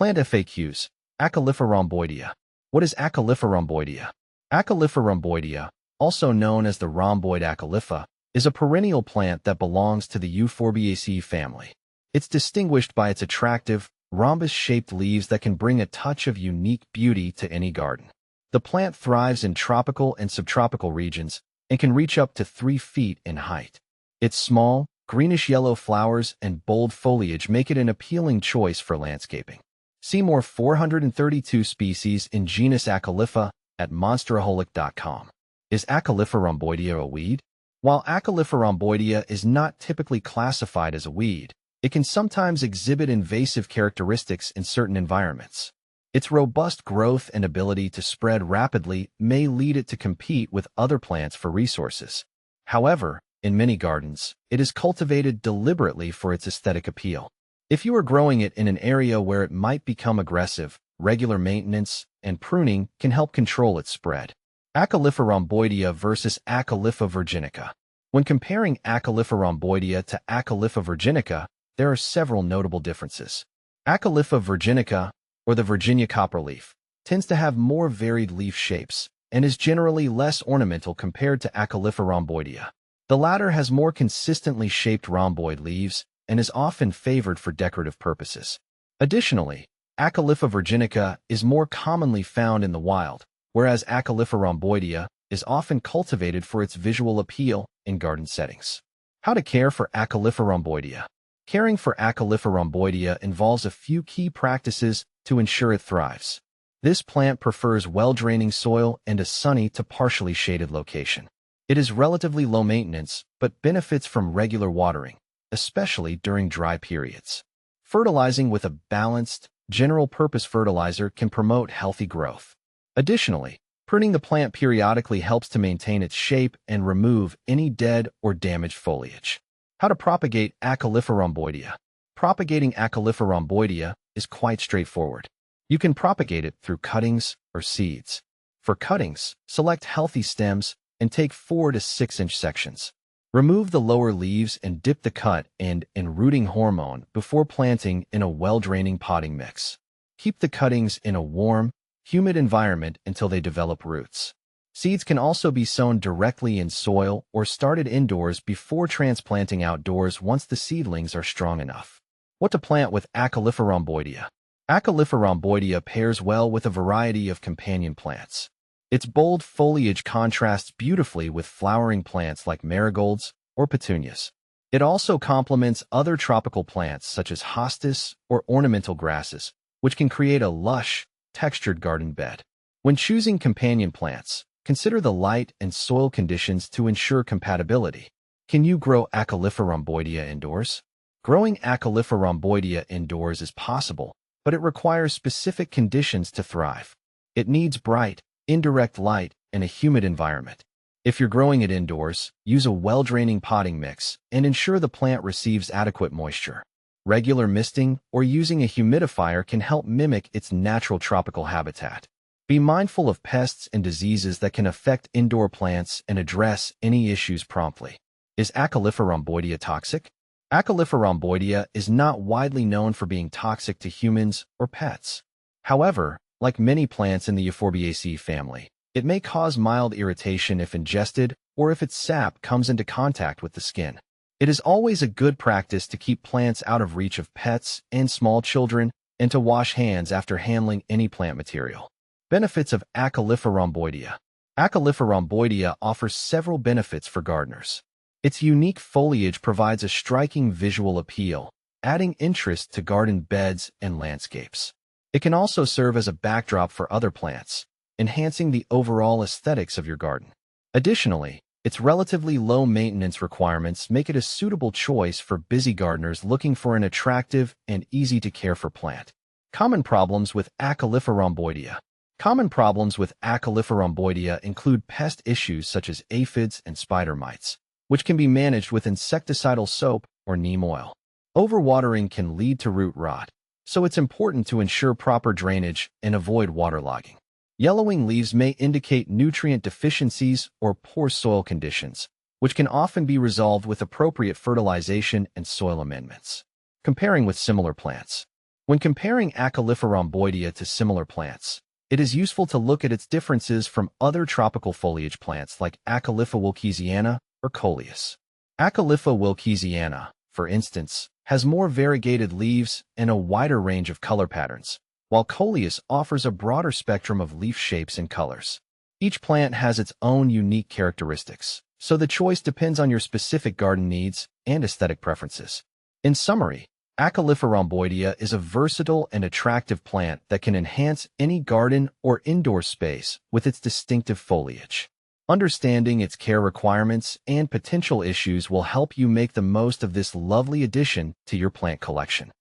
Plant FAQs. Acalypha rhomboidea. What is Acalypha rhomboidea? Acalypha rhomboidea, also known as the rhomboid Acalypha, is a perennial plant that belongs to the Euphorbiaceae family. It's distinguished by its attractive, rhombus-shaped leaves that can bring a touch of unique beauty to any garden. The plant thrives in tropical and subtropical regions and can reach up to 3 feet in height. Its small, greenish-yellow flowers and bold foliage make it an appealing choice for landscaping. See more 432 species in genus Acalypha at monsteraholic.com. Is Acalypha rhomboidea a weed? While Acalypha rhomboidea is not typically classified as a weed, it can sometimes exhibit invasive characteristics in certain environments. Its robust growth and ability to spread rapidly may lead it to compete with other plants for resources. However, in many gardens, it is cultivated deliberately for its aesthetic appeal. If you are growing it in an area where it might become aggressive, regular maintenance and pruning can help control its spread. Acalypha rhomboidea versus Acalypha virginica. When comparing Acalypha rhomboidea to Acalypha virginica, there are several notable differences. Acalypha virginica, or the Virginia copperleaf, tends to have more varied leaf shapes and is generally less ornamental compared to Acalypha rhomboidea. The latter has more consistently shaped rhomboid leaves and is often favored for decorative purposes. Additionally, Acalypha virginica is more commonly found in the wild, whereas Acalypha rhomboidea is often cultivated for its visual appeal in garden settings. How to care for Acalypha rhomboidea. Caring for Acalypha rhomboidea involves a few key practices to ensure it thrives. This plant prefers well-draining soil and a sunny to partially shaded location. It is relatively low maintenance, but benefits from regular watering, especially during dry periods. Fertilizing with a balanced, general-purpose fertilizer can promote healthy growth. Additionally, pruning the plant periodically helps to maintain its shape and remove any dead or damaged foliage. How to propagate Acalypha rhomboidea. Propagating Acalypha rhomboidea is quite straightforward. You can propagate it through cuttings or seeds. For cuttings, select healthy stems and take 4 to 6 inch sections. Remove the lower leaves and dip the cut and enrooting hormone before planting in a well-draining potting mix. Keep the cuttings in a warm, humid environment until they develop roots. Seeds can also be sown directly in soil or started indoors before transplanting outdoors once the seedlings are strong enough. What to plant with Acalypha rhomboidea. Acalypha rhomboidea pairs well with a variety of companion plants. Its bold foliage contrasts beautifully with flowering plants like marigolds or petunias. It also complements other tropical plants such as hostas or ornamental grasses, which can create a lush, textured garden bed. When choosing companion plants, consider the light and soil conditions to ensure compatibility. Can you grow Acalypha rhomboidea indoors? Growing Acalypha rhomboidea indoors is possible, but it requires specific conditions to thrive. It needs bright, indirect light and a humid environment. If you're growing it indoors, use a well-draining potting mix and ensure the plant receives adequate moisture. Regular misting or using a humidifier can help mimic its natural tropical habitat. Be mindful of pests and diseases that can affect indoor plants and address any issues promptly. Is Acalypha rhomboidea toxic? Acalypha rhomboidea is not widely known for being toxic to humans or pets. However, like many plants in the Euphorbiaceae family, it may cause mild irritation if ingested or if its sap comes into contact with the skin. It is always a good practice to keep plants out of reach of pets and small children and to wash hands after handling any plant material. Benefits of Acalypha rhomboidea. Acalypha rhomboidea offers several benefits for gardeners. Its unique foliage provides a striking visual appeal, adding interest to garden beds and landscapes. It can also serve as a backdrop for other plants, enhancing the overall aesthetics of your garden. Additionally, its relatively low maintenance requirements make it a suitable choice for busy gardeners looking for an attractive and easy-to-care-for plant. Common problems with Acalypha rhomboidea. Common problems with Acalypha rhomboidea include pest issues such as aphids and spider mites, which can be managed with insecticidal soap or neem oil. Overwatering can lead to root rot, so it's important to ensure proper drainage and avoid waterlogging. Yellowing leaves may indicate nutrient deficiencies or poor soil conditions, which can often be resolved with appropriate fertilization and soil amendments. Comparing with similar plants. When comparing Acalypha rhomboidea to similar plants, it is useful to look at its differences from other tropical foliage plants like Acalypha wilkesiana or Coleus. Acalypha wilkesiana, for instance, has more variegated leaves and a wider range of color patterns, while Coleus offers a broader spectrum of leaf shapes and colors. Each plant has its own unique characteristics, so the choice depends on your specific garden needs and aesthetic preferences. In summary, Acalypha rhomboidea is a versatile and attractive plant that can enhance any garden or indoor space with its distinctive foliage. Understanding its care requirements and potential issues will help you make the most of this lovely addition to your plant collection.